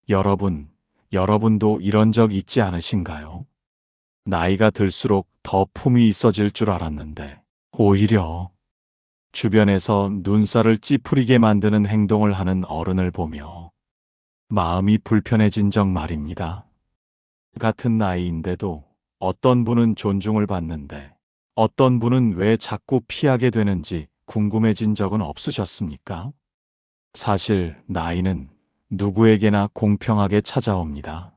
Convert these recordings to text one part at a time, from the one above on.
여러분도 이런 적 있지 않으신가요? 나이가 들수록 더 품이 있어질 줄 알았는데, 오히려 주변에서 눈살을 찌푸리게 만드는 행동을 하는 어른을 보며 마음이 불편해진 적 말입니다. 같은 나이인데도 어떤 분은 존중을 받는데 어떤 분은 왜 자꾸 피하게 되는지 궁금해진 적은 없으셨습니까? 사실 나이는 누구에게나 공평하게 찾아옵니다.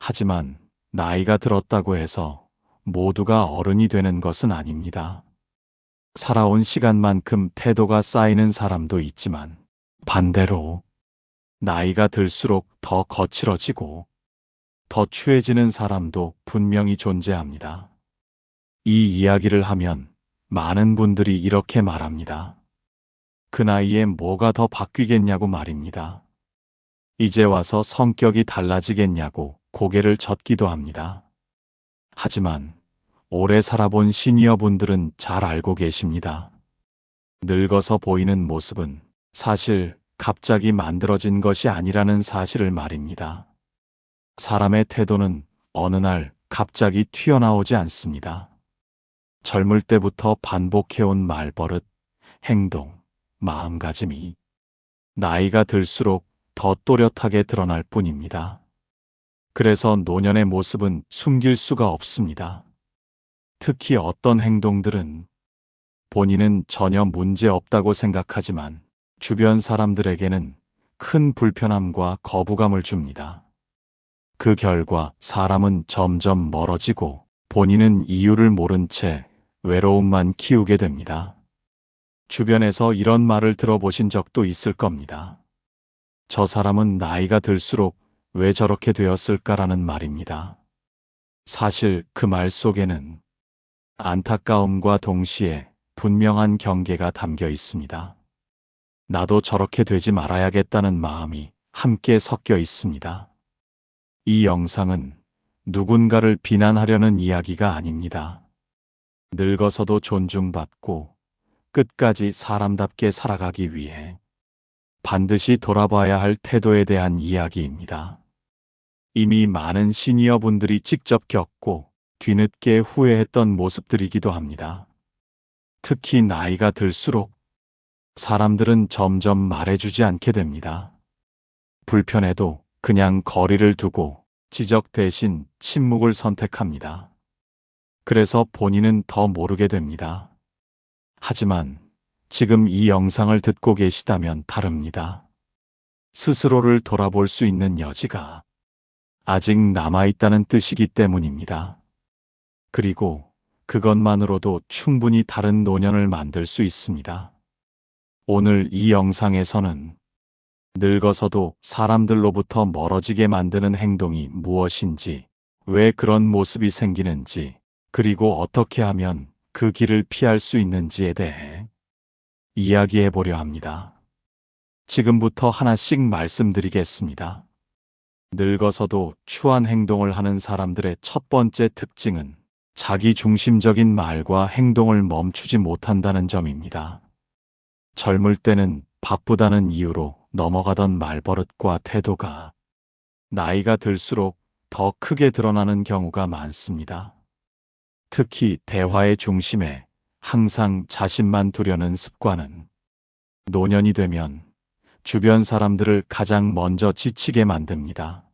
하지만 나이가 들었다고 해서 모두가 어른이 되는 것은 아닙니다. 살아온 시간만큼 태도가 쌓이는 사람도 있지만 반대로 나이가 들수록 더 거칠어지고 더 추해지는 사람도 분명히 존재합니다. 이 이야기를 하면 많은 분들이 이렇게 말합니다. 그 나이에 뭐가 더 바뀌겠냐고 말입니다. 이제 와서 성격이 달라지겠냐고 고개를 젓기도 합니다. 하지만 오래 살아본 시니어 분들은 잘 알고 계십니다. 늙어서 보이는 모습은 사실 갑자기 만들어진 것이 아니라는 사실을 말입니다. 사람의 태도는 어느 날 갑자기 튀어나오지 않습니다. 젊을 때부터 반복해온 말버릇, 행동, 마음가짐이 나이가 들수록 더 또렷하게 드러날 뿐입니다. 그래서 노년의 모습은 숨길 수가 없습니다. 특히 어떤 행동들은 본인은 전혀 문제 없다고 생각하지만 주변 사람들에게는 큰 불편함과 거부감을 줍니다. 그 결과 사람은 점점 멀어지고 본인은 이유를 모른 채 외로움만 키우게 됩니다. 주변에서 이런 말을 들어보신 적도 있을 겁니다. 저 사람은 나이가 들수록 왜 저렇게 되었을까라는 말입니다. 사실 그 말 속에는 안타까움과 동시에 분명한 경계가 담겨 있습니다. 나도 저렇게 되지 말아야겠다는 마음이 함께 섞여 있습니다. 이 영상은 누군가를 비난하려는 이야기가 아닙니다. 늙어서도 존중받고 끝까지 사람답게 살아가기 위해 반드시 돌아봐야 할 태도에 대한 이야기입니다. 이미 많은 시니어 분들이 직접 겪고 뒤늦게 후회했던 모습들이기도 합니다. 특히 나이가 들수록 사람들은 점점 말해주지 않게 됩니다. 불편해도 그냥 거리를 두고 지적 대신 침묵을 선택합니다. 그래서 본인은 더 모르게 됩니다. 하지만 지금 이 영상을 듣고 계시다면 다릅니다. 스스로를 돌아볼 수 있는 여지가 아직 남아있다는 뜻이기 때문입니다. 그리고 그것만으로도 충분히 다른 노년을 만들 수 있습니다. 오늘 이 영상에서는 늙어서도 사람들로부터 멀어지게 만드는 행동이 무엇인지, 왜 그런 모습이 생기는지, 그리고 어떻게 하면 그 길을 피할 수 있는지에 대해 이야기해 보려 합니다. 지금부터 하나씩 말씀드리겠습니다. 늙어서도 추한 행동을 하는 사람들의 첫 번째 특징은 자기 중심적인 말과 행동을 멈추지 못한다는 점입니다. 젊을 때는 바쁘다는 이유로 넘어가던 말버릇과 태도가 나이가 들수록 더 크게 드러나는 경우가 많습니다. 특히 대화의 중심에 항상 자신만 두려는 습관은 노년이 되면 주변 사람들을 가장 먼저 지치게 만듭니다.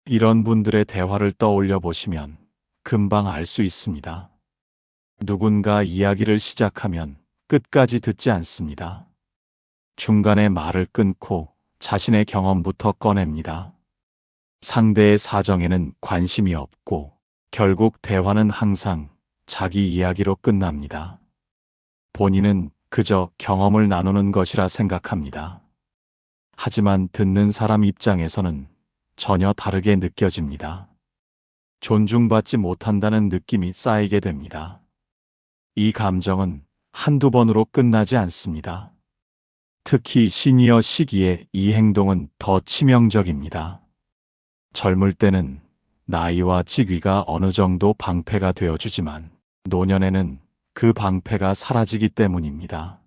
이런 분들의 대화를 떠올려 보시면 금방 알 수 있습니다. 누군가 이야기를 시작하면 끝까지 듣지 않습니다. 중간에 말을 끊고 자신의 경험부터 꺼냅니다. 상대의 사정에는 관심이 없고 결국 대화는 항상 자기 이야기로 끝납니다. 본인은 그저 경험을 나누는 것이라 생각합니다. 하지만 듣는 사람 입장에서는 전혀 다르게 느껴집니다. 존중받지 못한다는 느낌이 쌓이게 됩니다. 이 감정은 한두 번으로 끝나지 않습니다. 특히 시니어 시기에 이 행동은 더 치명적입니다. 젊을 때는 나이와 직위가 어느 정도 방패가 되어주지만 노년에는 그 방패가 사라지기 때문입니다.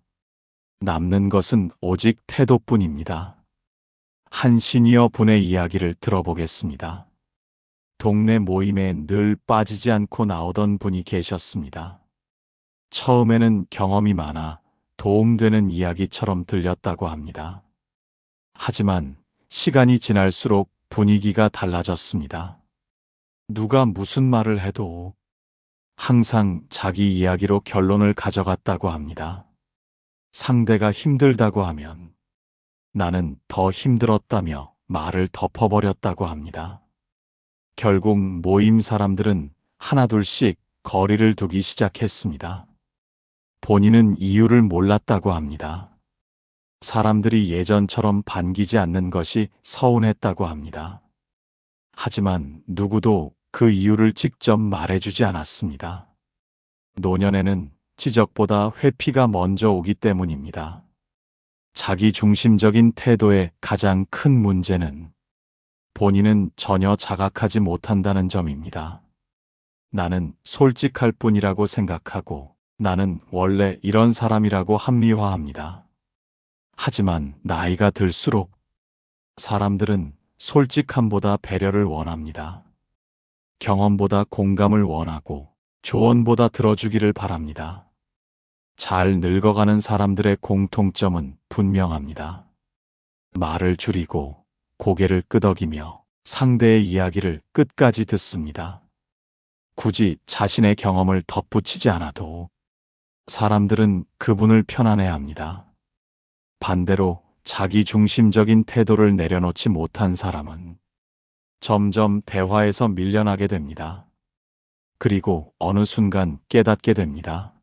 남는 것은 오직 태도뿐입니다. 한 시니어 분의 이야기를 들어보겠습니다. 동네 모임에 늘 빠지지 않고 나오던 분이 계셨습니다. 처음에는 경험이 많아 도움되는 이야기처럼 들렸다고 합니다. 하지만 시간이 지날수록 분위기가 달라졌습니다. 누가 무슨 말을 해도 항상 자기 이야기로 결론을 가져갔다고 합니다. 상대가 힘들다고 하면 나는 더 힘들었다며 말을 덮어버렸다고 합니다. 결국 모임 사람들은 하나둘씩 거리를 두기 시작했습니다. 본인은 이유를 몰랐다고 합니다. 사람들이 예전처럼 반기지 않는 것이 서운했다고 합니다. 하지만 누구도 그 이유를 직접 말해주지 않았습니다. 노년에는 지적보다 회피가 먼저 오기 때문입니다. 자기 중심적인 태도의 가장 큰 문제는 본인은 전혀 자각하지 못한다는 점입니다. 나는 솔직할 뿐이라고 생각하고 나는 원래 이런 사람이라고 합리화합니다. 하지만 나이가 들수록 사람들은 솔직함보다 배려를 원합니다. 경험보다 공감을 원하고 조언보다 들어주기를 바랍니다. 잘 늙어가는 사람들의 공통점은 분명합니다. 말을 줄이고 고개를 끄덕이며 상대의 이야기를 끝까지 듣습니다. 굳이 자신의 경험을 덧붙이지 않아도 사람들은 그분을 편안해합니다. 반대로 자기 중심적인 태도를 내려놓지 못한 사람은 점점 대화에서 밀려나게 됩니다. 그리고 어느 순간 깨닫게 됩니다.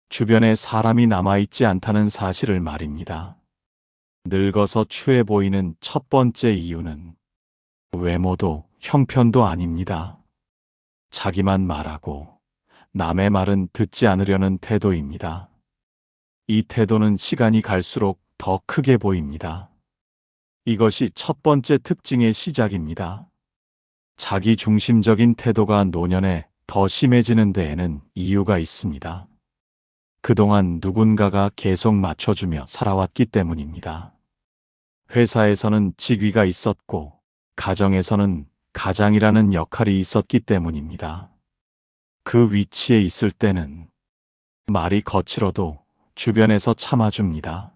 주변에 사람이 남아있지 않다는 사실을 말입니다. 늙어서 추해 보이는 첫 번째 이유는 외모도 형편도 아닙니다. 자기만 말하고 남의 말은 듣지 않으려는 태도입니다. 이 태도는 시간이 갈수록 더 크게 보입니다. 이것이 첫 번째 특징의 시작입니다. 자기 중심적인 태도가 노년에 더 심해지는 데에는 이유가 있습니다. 그동안 누군가가 계속 맞춰주며 살아왔기 때문입니다. 회사에서는 직위가 있었고, 가정에서는 가장이라는 역할이 있었기 때문입니다. 그 위치에 있을 때는 말이 거칠어도 주변에서 참아줍니다.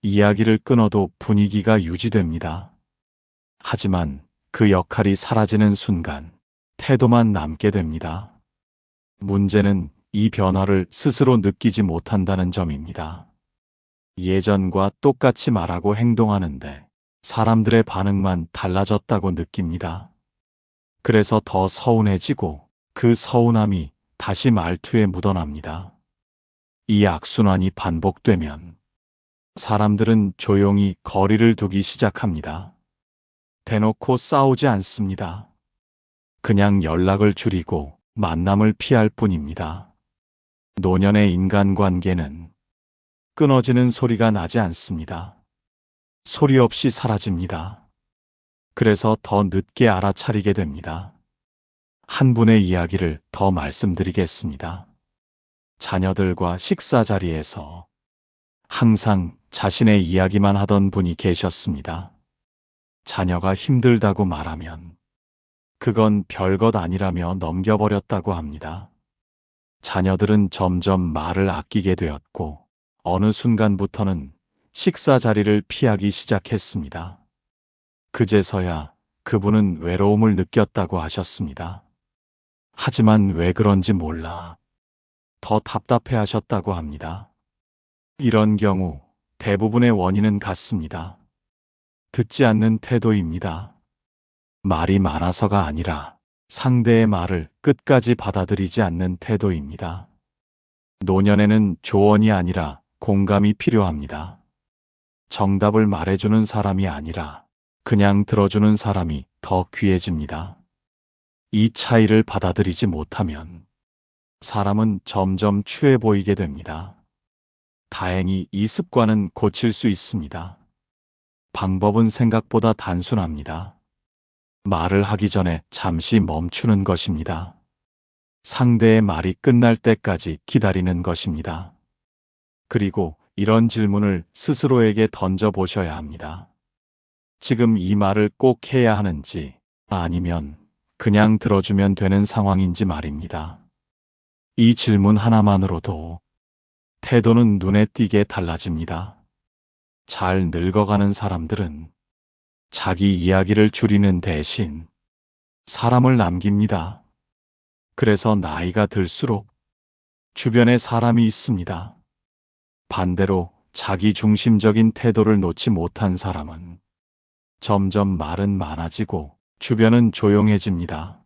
이야기를 끊어도 분위기가 유지됩니다. 하지만 그 역할이 사라지는 순간 태도만 남게 됩니다. 문제는 이 변화를 스스로 느끼지 못한다는 점입니다. 예전과 똑같이 말하고 행동하는데 사람들의 반응만 달라졌다고 느낍니다. 그래서 더 서운해지고 그 서운함이 다시 말투에 묻어납니다. 이 악순환이 반복되면 사람들은 조용히 거리를 두기 시작합니다. 대놓고 싸우지 않습니다. 그냥 연락을 줄이고 만남을 피할 뿐입니다. 노년의 인간관계는 끊어지는 소리가 나지 않습니다. 소리 없이 사라집니다. 그래서 더 늦게 알아차리게 됩니다. 한 분의 이야기를 더 말씀드리겠습니다. 자녀들과 식사 자리에서 항상 자신의 이야기만 하던 분이 계셨습니다. 자녀가 힘들다고 말하면 그건 별것 아니라며 넘겨버렸다고 합니다. 자녀들은 점점 말을 아끼게 되었고 어느 순간부터는 식사 자리를 피하기 시작했습니다. 그제서야 그분은 외로움을 느꼈다고 하셨습니다. 하지만 왜 그런지 몰라 더 답답해 하셨다고 합니다. 이런 경우 대부분의 원인은 같습니다. 듣지 않는 태도입니다. 말이 많아서가 아니라 상대의 말을 끝까지 받아들이지 않는 태도입니다. 노년에는 조언이 아니라 공감이 필요합니다. 정답을 말해주는 사람이 아니라 그냥 들어주는 사람이 더 귀해집니다. 이 차이를 받아들이지 못하면 사람은 점점 추해 보이게 됩니다. 다행히 이 습관은 고칠 수 있습니다. 방법은 생각보다 단순합니다. 말을 하기 전에 잠시 멈추는 것입니다. 상대의 말이 끝날 때까지 기다리는 것입니다. 그리고 이런 질문을 스스로에게 던져보셔야 합니다. 지금 이 말을 꼭 해야 하는지 아니면 그냥 들어주면 되는 상황인지 말입니다. 이 질문 하나만으로도 태도는 눈에 띄게 달라집니다. 잘 늙어가는 사람들은 자기 이야기를 줄이는 대신 사람을 남깁니다. 그래서 나이가 들수록 주변에 사람이 있습니다. 반대로 자기 중심적인 태도를 놓지 못한 사람은 점점 말은 많아지고 주변은 조용해집니다.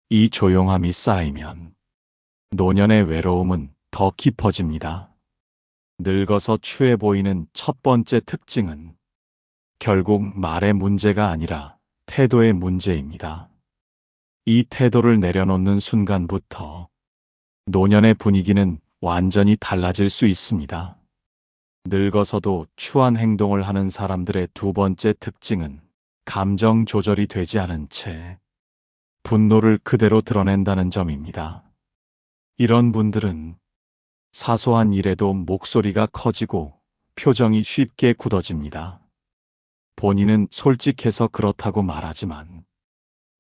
이 조용함이 쌓이면 노년의 외로움은 더 깊어집니다. 늙어서 추해 보이는 첫 번째 특징은 결국 말의 문제가 아니라 태도의 문제입니다. 이 태도를 내려놓는 순간부터 노년의 분위기는 완전히 달라질 수 있습니다. 늙어서도 추한 행동을 하는 사람들의 두 번째 특징은 감정 조절이 되지 않은 채 분노를 그대로 드러낸다는 점입니다. 이런 분들은 사소한 일에도 목소리가 커지고 표정이 쉽게 굳어집니다. 본인은 솔직해서 그렇다고 말하지만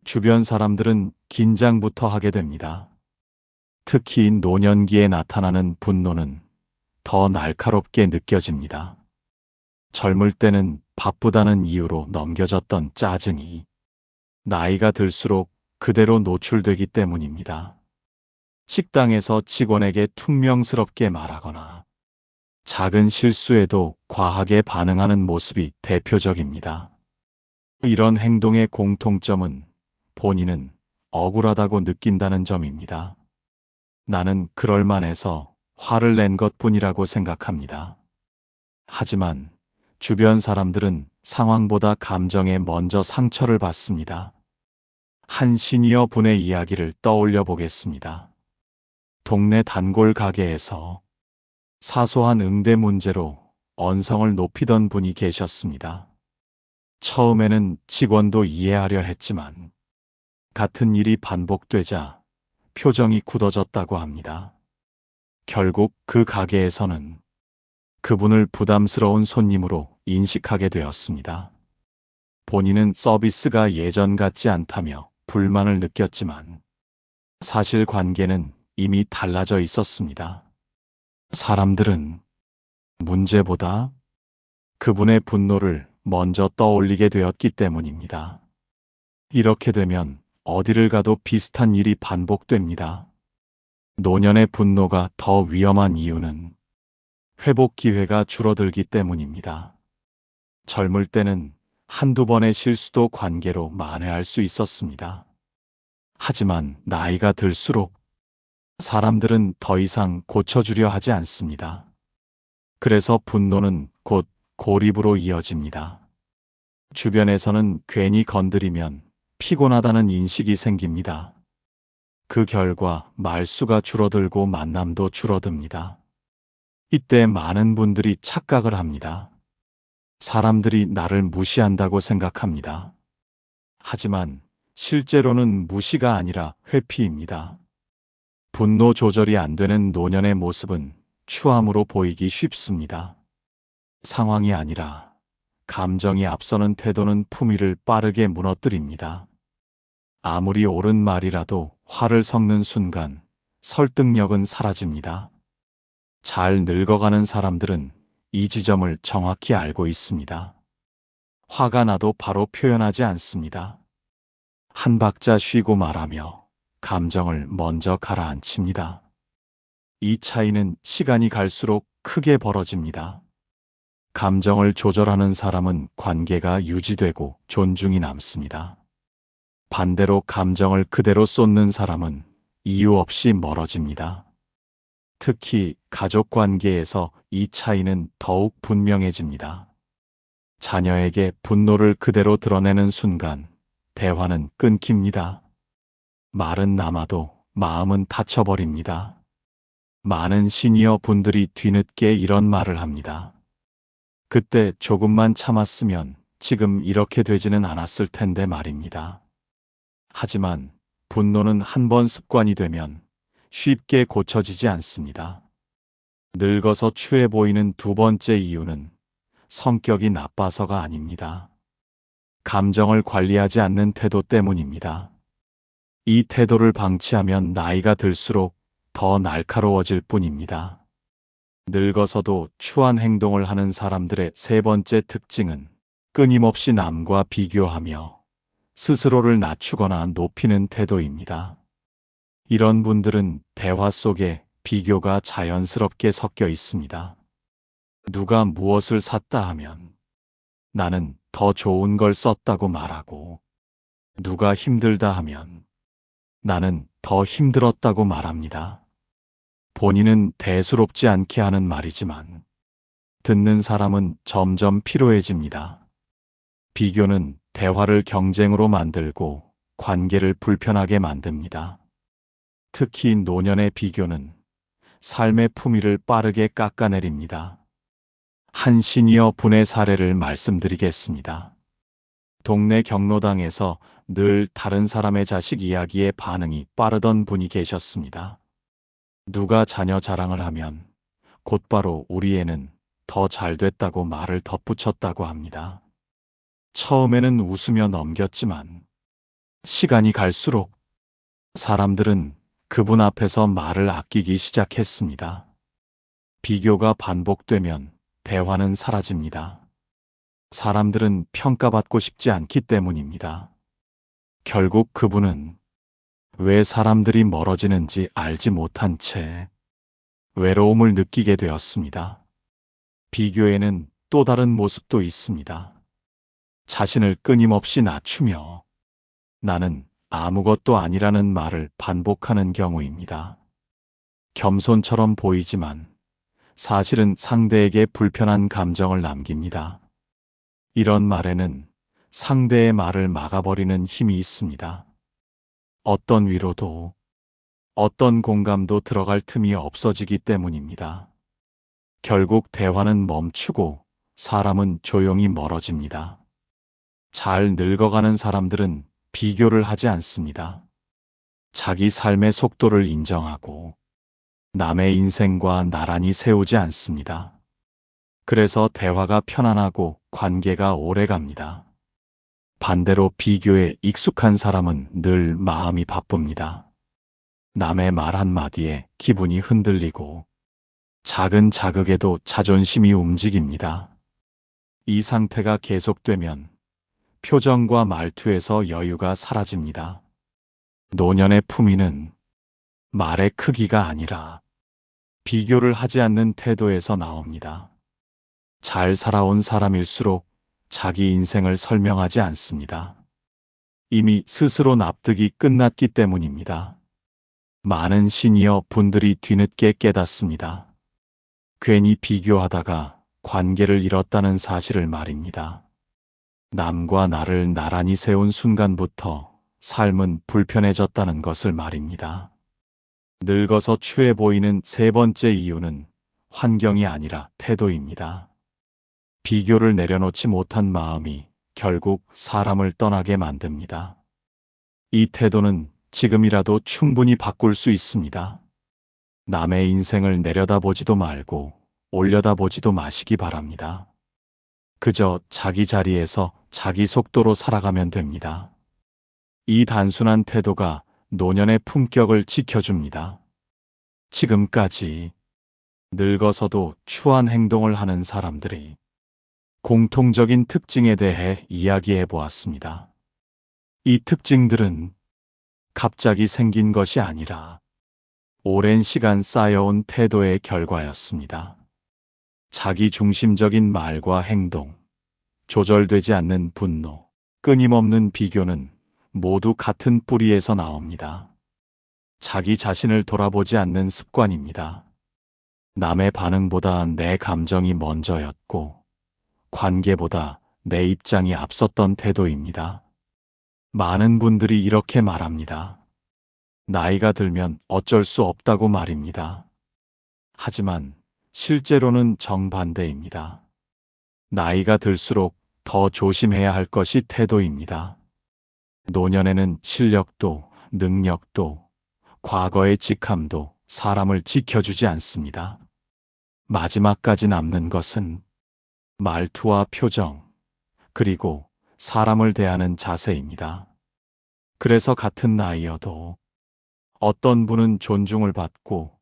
주변 사람들은 긴장부터 하게 됩니다. 특히 노년기에 나타나는 분노는 더 날카롭게 느껴집니다. 젊을 때는 바쁘다는 이유로 넘겨졌던 짜증이 나이가 들수록 그대로 노출되기 때문입니다. 식당에서 직원에게 퉁명스럽게 말하거나 작은 실수에도 과하게 반응하는 모습이 대표적입니다. 이런 행동의 공통점은 본인은 억울하다고 느낀다는 점입니다. 나는 그럴만해서 화를 낸 것뿐이라고 생각합니다. 하지만 주변 사람들은 상황보다 감정에 먼저 상처를 받습니다. 한 시니어 분의 이야기를 떠올려 보겠습니다. 동네 단골 가게에서 사소한 응대 문제로 언성을 높이던 분이 계셨습니다. 처음에는 직원도 이해하려 했지만 같은 일이 반복되자 표정이 굳어졌다고 합니다. 결국 그 가게에서는 그분을 부담스러운 손님으로 인식하게 되었습니다. 본인은 서비스가 예전 같지 않다며 불만을 느꼈지만 사실 관계는 이미 달라져 있었습니다. 사람들은 문제보다 그분의 분노를 먼저 떠올리게 되었기 때문입니다. 이렇게 되면 어디를 가도 비슷한 일이 반복됩니다. 노년의 분노가 더 위험한 이유는 회복 기회가 줄어들기 때문입니다. 젊을 때는 한두 번의 실수도 관계로 만회할 수 있었습니다. 하지만 나이가 들수록 사람들은 더 이상 고쳐주려 하지 않습니다. 그래서 분노는 곧 고립으로 이어집니다. 주변에서는 괜히 건드리면 피곤하다는 인식이 생깁니다. 그 결과 말수가 줄어들고 만남도 줄어듭니다. 이때 많은 분들이 착각을 합니다. 사람들이 나를 무시한다고 생각합니다. 하지만 실제로는 무시가 아니라 회피입니다. 분노 조절이 안 되는 노년의 모습은 추함으로 보이기 쉽습니다. 상황이 아니라 감정이 앞서는 태도는 품위를 빠르게 무너뜨립니다. 아무리 옳은 말이라도 화를 섞는 순간 설득력은 사라집니다. 잘 늙어가는 사람들은 이 지점을 정확히 알고 있습니다. 화가 나도 바로 표현하지 않습니다. 한 박자 쉬고 말하며 감정을 먼저 가라앉힙니다. 이 차이는 시간이 갈수록 크게 벌어집니다. 감정을 조절하는 사람은 관계가 유지되고 존중이 남습니다. 반대로 감정을 그대로 쏟는 사람은 이유 없이 멀어집니다. 특히 가족 관계에서 이 차이는 더욱 분명해집니다. 자녀에게 분노를 그대로 드러내는 순간 대화는 끊깁니다. 말은 남아도 마음은 닫혀버립니다. 많은 시니어 분들이 뒤늦게 이런 말을 합니다. 그때 조금만 참았으면 지금 이렇게 되지는 않았을 텐데 말입니다. 하지만 분노는 한 번 습관이 되면 쉽게 고쳐지지 않습니다. 늙어서 추해 보이는 두 번째 이유는 성격이 나빠서가 아닙니다. 감정을 관리하지 않는 태도 때문입니다. 이 태도를 방치하면 나이가 들수록 더 날카로워질 뿐입니다. 늙어서도 추한 행동을 하는 사람들의 세 번째 특징은 끊임없이 남과 비교하며 스스로를 낮추거나 높이는 태도입니다. 이런 분들은 대화 속에 비교가 자연스럽게 섞여 있습니다. 누가 무엇을 샀다 하면 나는 더 좋은 걸 썼다고 말하고, 누가 힘들다 하면 나는 더 힘들었다고 말합니다. 본인은 대수롭지 않게 하는 말이지만 듣는 사람은 점점 피로해집니다. 비교는 대화를 경쟁으로 만들고 관계를 불편하게 만듭니다. 특히 노년의 비교는 삶의 품위를 빠르게 깎아내립니다. 한 시니어 분의 사례를 말씀드리겠습니다. 동네 경로당에서 늘 다른 사람의 자식 이야기에 반응이 빠르던 분이 계셨습니다. 누가 자녀 자랑을 하면 곧바로 우리 애는 더 잘됐다고 말을 덧붙였다고 합니다. 처음에는 웃으며 넘겼지만 시간이 갈수록 사람들은 그분 앞에서 말을 아끼기 시작했습니다. 비교가 반복되면 대화는 사라집니다. 사람들은 평가받고 싶지 않기 때문입니다. 결국 그분은 왜 사람들이 멀어지는지 알지 못한 채 외로움을 느끼게 되었습니다. 비교에는 또 다른 모습도 있습니다. 자신을 끊임없이 낮추며 나는 아무것도 아니라는 말을 반복하는 경우입니다. 겸손처럼 보이지만 사실은 상대에게 불편한 감정을 남깁니다. 이런 말에는 상대의 말을 막아버리는 힘이 있습니다. 어떤 위로도, 어떤 공감도 들어갈 틈이 없어지기 때문입니다. 결국 대화는 멈추고 사람은 조용히 멀어집니다. 잘 늙어가는 사람들은 비교를 하지 않습니다. 자기 삶의 속도를 인정하고 남의 인생과 나란히 세우지 않습니다. 그래서 대화가 편안하고 관계가 오래갑니다. 반대로 비교에 익숙한 사람은 늘 마음이 바쁩니다. 남의 말 한마디에 기분이 흔들리고 작은 자극에도 자존심이 움직입니다. 이 상태가 계속되면 표정과 말투에서 여유가 사라집니다. 노년의 품위는 말의 크기가 아니라 비교를 하지 않는 태도에서 나옵니다. 잘 살아온 사람일수록 자기 인생을 설명하지 않습니다. 이미 스스로 납득이 끝났기 때문입니다. 많은 시니어 분들이 뒤늦게 깨닫습니다. 괜히 비교하다가 관계를 잃었다는 사실을 말입니다. 남과 나를 나란히 세운 순간부터 삶은 불편해졌다는 것을 말입니다. 늙어서 추해 보이는 세 번째 이유는 환경이 아니라 태도입니다. 비교를 내려놓지 못한 마음이 결국 사람을 떠나게 만듭니다. 이 태도는 지금이라도 충분히 바꿀 수 있습니다. 남의 인생을 내려다보지도 말고 올려다보지도 마시기 바랍니다. 그저 자기 자리에서 자기 속도로 살아가면 됩니다. 이 단순한 태도가 노년의 품격을 지켜줍니다. 지금까지 늙어서도 추한 행동을 하는 사람들이 공통적인 특징에 대해 이야기해 보았습니다. 이 특징들은 갑자기 생긴 것이 아니라 오랜 시간 쌓여온 태도의 결과였습니다. 자기 중심적인 말과 행동, 조절되지 않는 분노, 끊임없는 비교는 모두 같은 뿌리에서 나옵니다. 자기 자신을 돌아보지 않는 습관입니다. 남의 반응보다 내 감정이 먼저였고 관계보다 내 입장이 앞섰던 태도입니다. 많은 분들이 이렇게 말합니다. 나이가 들면 어쩔 수 없다고 말입니다. 하지만 실제로는 정반대입니다. 나이가 들수록 더 조심해야 할 것이 태도입니다. 노년에는 실력도, 능력도, 과거의 직함도 사람을 지켜주지 않습니다. 마지막까지 남는 것은 말투와 표정, 그리고 사람을 대하는 자세입니다. 그래서 같은 나이여도 어떤 분은 존중을 받고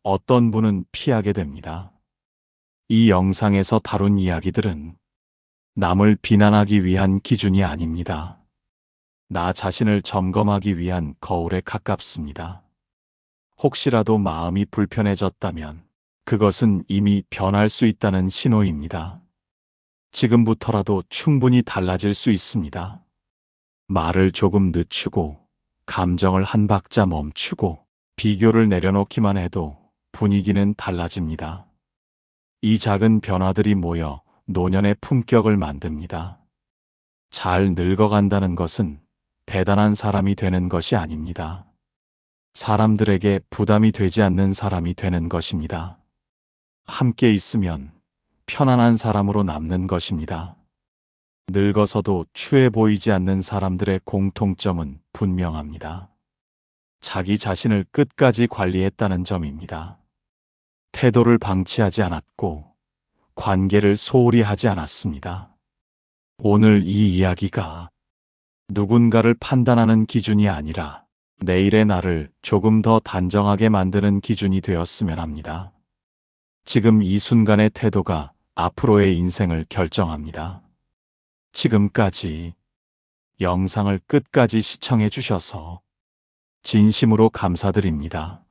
어떤 분은 피하게 됩니다. 이 영상에서 다룬 이야기들은 남을 비난하기 위한 기준이 아닙니다. 나 자신을 점검하기 위한 거울에 가깝습니다. 혹시라도 마음이 불편해졌다면 그것은 이미 변할 수 있다는 신호입니다. 지금부터라도 충분히 달라질 수 있습니다. 말을 조금 늦추고 감정을 한 박자 멈추고 비교를 내려놓기만 해도 분위기는 달라집니다. 이 작은 변화들이 모여 노년의 품격을 만듭니다. 잘 늙어간다는 것은 대단한 사람이 되는 것이 아닙니다. 사람들에게 부담이 되지 않는 사람이 되는 것입니다. 함께 있으면 편안한 사람으로 남는 것입니다. 늙어서도 추해 보이지 않는 사람들의 공통점은 분명합니다. 자기 자신을 끝까지 관리했다는 점입니다. 태도를 방치하지 않았고 관계를 소홀히 하지 않았습니다. 오늘 이 이야기가 누군가를 판단하는 기준이 아니라 내일의 나를 조금 더 단정하게 만드는 기준이 되었으면 합니다. 지금 이 순간의 태도가 앞으로의 인생을 결정합니다. 지금까지 영상을 끝까지 시청해 주셔서 진심으로 감사드립니다.